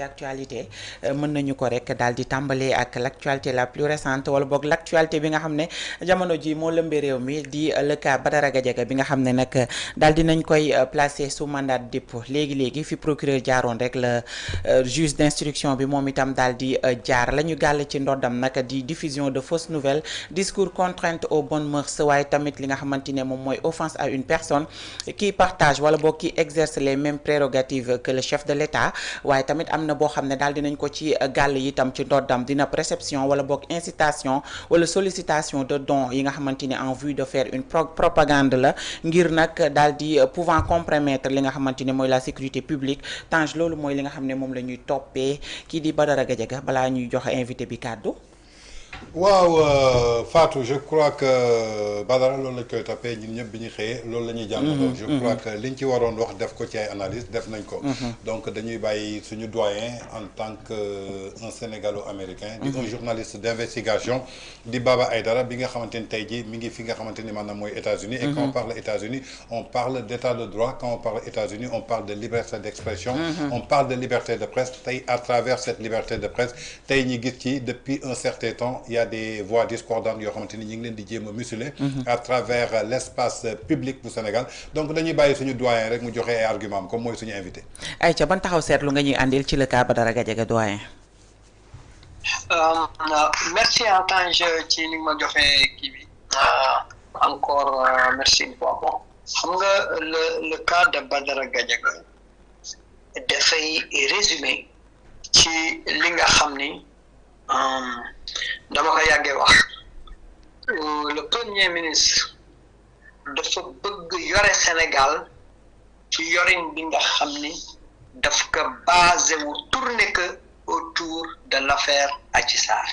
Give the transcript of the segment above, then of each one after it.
ci actualité mën nañu ko rek daal di tàmbalee ak l'actualité la plus récente wala boog l'actualité bi nga xam ne jamono ji moo lëmbee réew mi di le cas Badara Gadiaga bi nga xam ne nag daal di nañ koy placer sous mandat de dépôt léegi fi procureur jaaroon rek la juge d'instruction bi moom itam daal di jaar la ñu gàll ci ndoddam nag di diffusion de fausses nouvelles discours contrainte aux bonnes mœurs waaye tamit li nga xamante ne moom mooy offense à une personne qui partage wala boog qui exerce les mêmes prérogatives que le chef de l'État waaye tamit am na boo xam ne daal dinañ ko ci gàll itam ci ndoddam dina réception wala boog incitation wala sollicitation de dons yi nga xamante ne en vue de faire une propagande la ngir nag daal di pouvant compromettre li nga xamante ne mooy la sécurité publique Tange loolu mooy li nga xam ne moom la ñuy toppee kii di Badara Gadiaga balaa ñuy joxe invité bi kàddu. waaw Fatou je crois que Badara loolu lañ koy toppee ñun ñëpp bi ñu xëyee loolu la ñuy jàngatoo. je crois que liñ ci waroon wax def ko ci ay analyse def nañ ko. donc dañuy bàyyi suñu doyen en tant que un sénégalo-américain. di un journaliste d'investigation di Baba Aïdara bi nga xamante ni tey jii mi ngi fi nga xamante ni maanaam mooy États-Unis et quand on parle États-Unis on parle d'état de droit quand on parle États-Unis on parle de liberté d'expression. on parle de liberté de presse tey à travers cette liberté de presse tey ñi gis ci depuis un certain temps. Il y a des voix discordantes yoo xamante ni ñu ngi leen di jéem a museler à travers l'espace public bu Sénégal donc dañuy bàyyi suñu doyen rek mu joxe ay argument comme mooy suñu invité. Aïcha ban taxaw seetlu nga ñuy àndil ci le cas Badara Gadiaga doyen. merci Tange ci ni ma joxe kii bi encore merci une fois bon xam nga le cas de Badara Gadiaga dafay résumé ci li nga xam ni. dama ko yàggee wax le premier ministre dafa bëgg yore Sénégal ci yorin bi nga xam ni daf ko basé wu tourner que autour de l'affaire Adji Sarr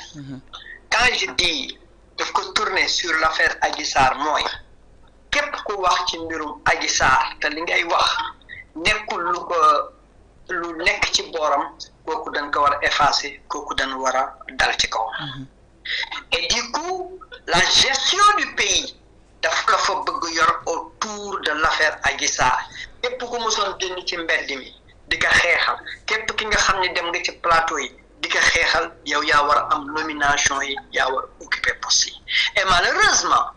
quand je dis daf ko tourner sur l'affaire Adji Sarr mooy képp ku wax ci mbirum Adji Sarr te li ngay wax nekkul lu nekk ci booram kooku dañ ko war a effacer kooku dañ war a dal ci kaw et du coup la gestion du pays daf ko fa bëgg yor autour de l'affaire Adji Sarr képp ku mosoon génn ci mbedd mi di ko xeexal képp ki nga xam ne dem nga ci plateau yi di ko xeexal yow yaa war a am nomination yi yaa war a occuper poste yi et malheureusement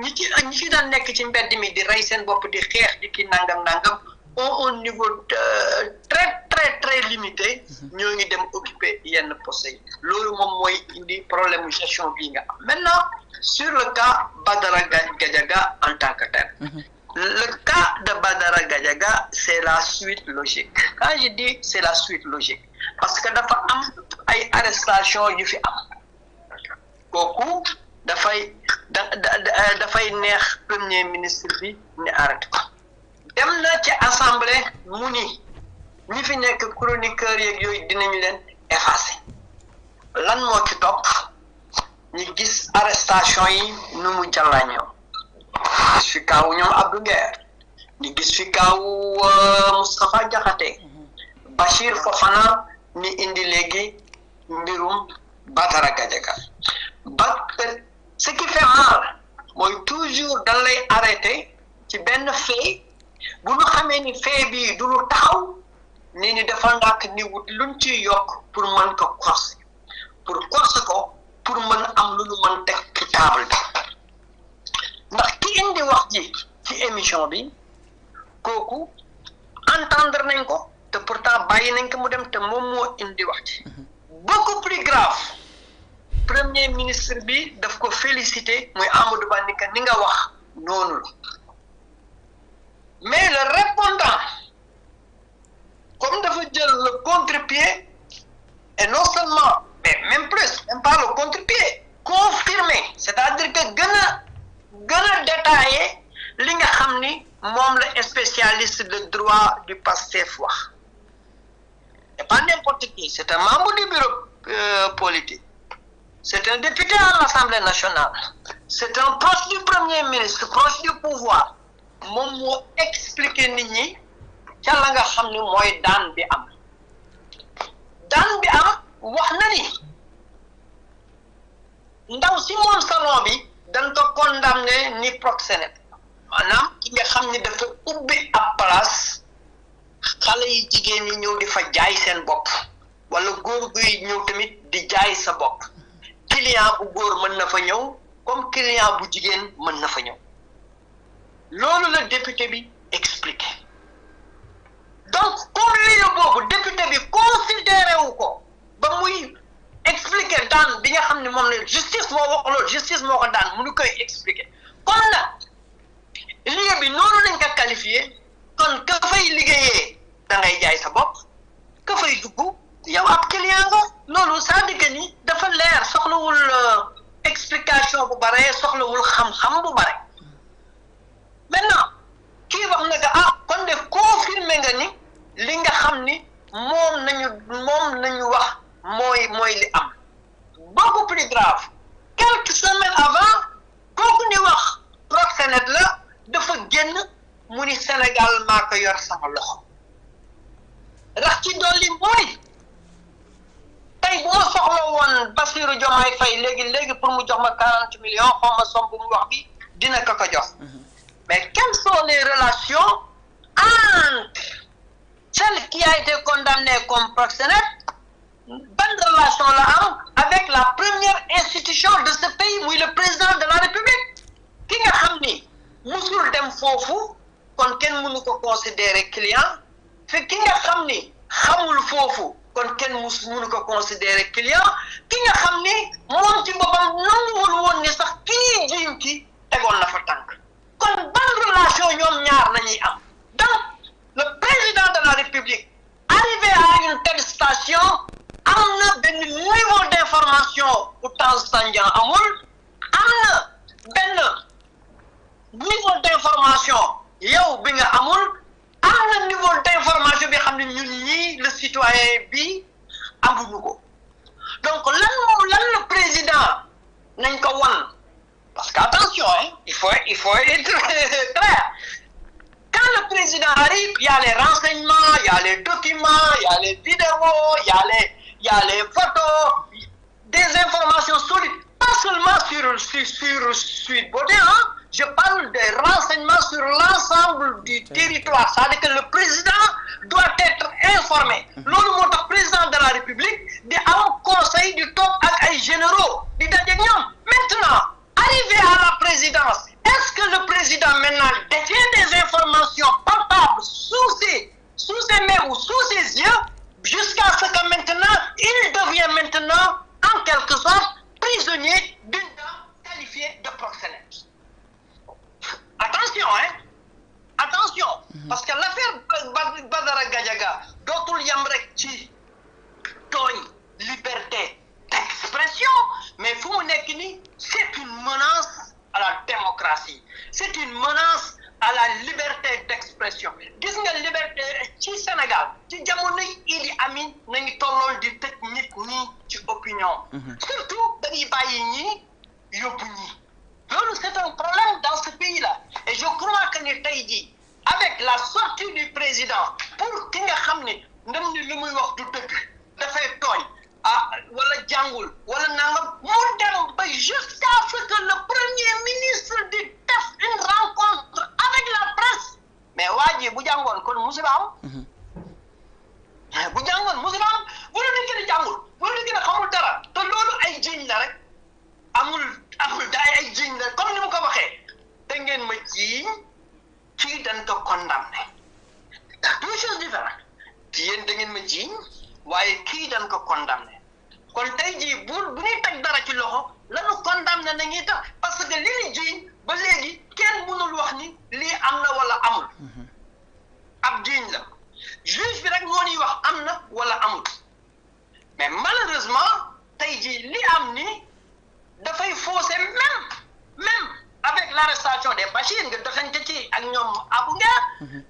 ñi ci daan nekk ci mbedd mi di rey seen bopp di xeex di ki nangam ont un niveau très limité ñoo ngi dem occuper yenn postes yi loolu moom mooy indi problème gestion bii nga am maintenant sur le cas Badara Gadiaga en tant que tel le cas de Badara Gadiaga c'est la suite logique quand je dis c'est la suite logique parce que dafa am ay arrestation yu fi am kooku dafay neex premier ministre bi ni arrêté ko dem na ci assemblée mu ni ñi fi nekk chroniqueur yeeg yooyu dinañu leen effacer lan moo ci topp ñi gis arrestation yi nu mu jàllañoo gis fi kaawu ñoom Abdou Nguer ñu gis fi kaawu Moustapha Diakhaté Bachir Fofana ni indi léegi mbirum Badara Gadiaga ce qui fait mal mooy toujours dañ lay arrêter ci benn fait bu ñu xamee ni fait bi du lu taxaw ni dafa ndàkk ni wut luñ ciy yokk pour mën ko corser ko pour mën am lu ñu mën teg ci table bi ndax ki indi wax ji ci émission bi kooku entendre nañ ko te pourtant bàyyi nañ ko mu dem te moom moo indi wax ji beaucoup plus grave premier ministre bi daf ko féliciter muy Amadou Ba ni nga wax noonu la mais le répondant comme dafa jël le contre-pied et non seulement mais même pas le contre-pied confirmé c'est-à-dire que gën a détaillé li nga xam ni moom la spécialiste de droit du PASTEF wax c'est pas n'importe qui c'est un membre du bureau politique c'est un député à l'Assemblée nationale c'est un proche du premier ministre proche du pouvoir moom moo expliqué nit ñi ca la nga xam ni mooy daan bi am wax na ni ndaw si moom salon bi dañ ko condamné ni proxénète maanaam ki nga xam ni dafa ubbi ab place xale yi jigéen ñi ñëw di fa jaay seen bopp wala góor guy ñëw tamit di jaay sa bopp client bu góor mën na fa ñëw comme client bu jigéen mën na fa ñëw loolu la député bi expliqué donc comme lieu boobu député bi considéré wu ko ba muy expliqué daan bi nga xam ne moom la justice moo wax loolu justice moo ko daan mu nu koy expliqué kon nag lieu bi noonu lañ ko qualifié kon ka fay liggéeyee da ngay jaay sa bopp ka fay dugg yow ab client nga loolu ça dit que ni dafa leer soxlawul explication bu bare soxlawul xam-xam bu bare maintenant kii wax na nga kon de confirmé nga ni li nga xam ni moom nañu wax mooy li am beaucoup plus grave quelques semaines avant kooku ni wax proxénète la dafa génn mu ni Sénégal maa ko yor sama loxo rax ci dolli mooy tey bu ma soxla woon Bassirou Diomaye Faye léegi pour mu jox ma 40 millions xaw ma somme bu mu wax bi dina ko jox mais quelles sont les relations entre celle qui a été condamnée comme proxénète bonne relation la am avec la première institution de ce pays muy le président de la République ki nga xam ni musul dem foofu kon kenn mënu ko considérer client fi ki nga xam ni xamul foofu kon kenn mënu ko considérer client ki nga xam ni moom ci boppam nanguwul woon ni sax kii jiw ki tegoon na fa tànk kon ban relation ñoom ñaar nañuy am donc le président de la République arrivé à une telle station am na benn niveau d'information bu Tange Tandian amul am na benn niveau d'information yow bi nga amul am na niveau d'information bi xam ne ñun ñii le citoyen bi amuñu ko donc lan le président nañ ko wan parce que attention il faut être clair quand le président arrive il y a les renseignements il y a les documents il y a les vidéos il y a les photos des informations solides pas seulement sur Sweet Beauté je parle des renseignements sur l'ensemble du territoire c'est-à-dire que le président doit être informé loolu moo tax président de la République di am conseil di toog ak ay généraux di daje ñoom maintenant arrivé à la présidence est-ce que le président maintenant détient des informations palpables sous ses mains ou sous ses yeux jusqu'à ce que maintenant il devient maintenant en quelque sorte prisonnier d'une dame qualifiée de proxénète. Attention parce que l'affaire Badara Gadiaga dootul yam rek ci tooñ liberté d'expression mais fu mu nekk ni c'est une menace à la démocratie c'est une menace à la liberté d'expression gis nga liberté ci Sénégal ci jamono Idi Amin nañu tollool di tëj nit ñi ci opinion surtout dañuy bàyyi ñi yóbbu ñi loolu c'est un problème dans ce pays-là et je crois que ni tey jii avec la sortie du président pour ki nga xam ne ndem ni li muy wax du dëgg dafay tooñ wala jàngul wala nangam mu dem ba jusqu'à ce que le premier ministre di def une rencontre avec la presse mais waa ji bu jàngoon kon musiba am bu jàngoon musiba am bu la nekkee di jàngul bu la nekkee di xamul dara te loolu ay jiñ la rek amul daay ay jiñ la comme ni mu ko waxee da ngeen ma jiiñ kii dañ ko condamné deux choses différentes yéen da ngeen ma jiiñ waaye kii dañ ko condamné kon tey jii bu ñuy teg dara ci loxo lanu condamné nañuy tax parce que li ñu jiiñ ba léegi kenn mënul wax ni lii am na wala amul ab jiiñ la juge bi rek moo ñuy wax am na wala amul mais malheureusement tey jii li am ni dafay fausser même avec l'arrestation des Bachir nga defante ci ak ñoom Abou Nguer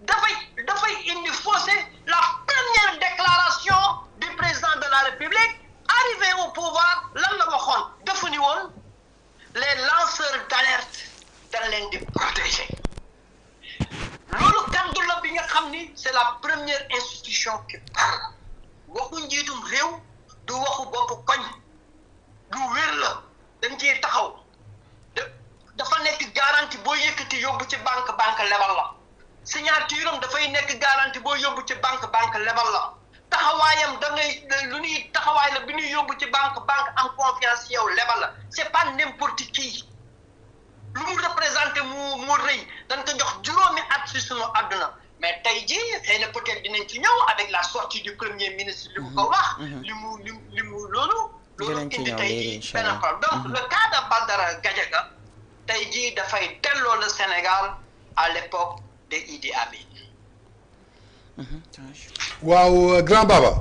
dafay indi fausser la première déclaration du président de la République arrivé au pouvoir lan la waxoon dafa ni woon les lanceurs d'alerte dañ leen di protéger loolu kaddu la bi nga xam ni c'est la première institution qui parle waxu njiitum réew du waxu bopp koñ du wér la dañ ciy taxaw dafa nekk garantie boo yëkkati yóbbu ci banque lebal la signature am dafay nekk garantie boo yóbbu ci banque lebal la taxawaayam da ngay lu ñuy taxawaay la bi ñuy yóbbu ci banque am confiance yow lebal la c'est pas n'importe qui lu mu représenté mu rëy dañ ko jox juróomi at si sunu àdduna mais tey jii xëy na peut-être dinañ ci ñëw avec la sortie du premier ministre li mu ko wax li mu loolu indi tey jii benn problème donc le cas de Badara Gadiaga tey jii dafay delloo le Sénégal à l'époque de Idi Amin. waaw grand Baba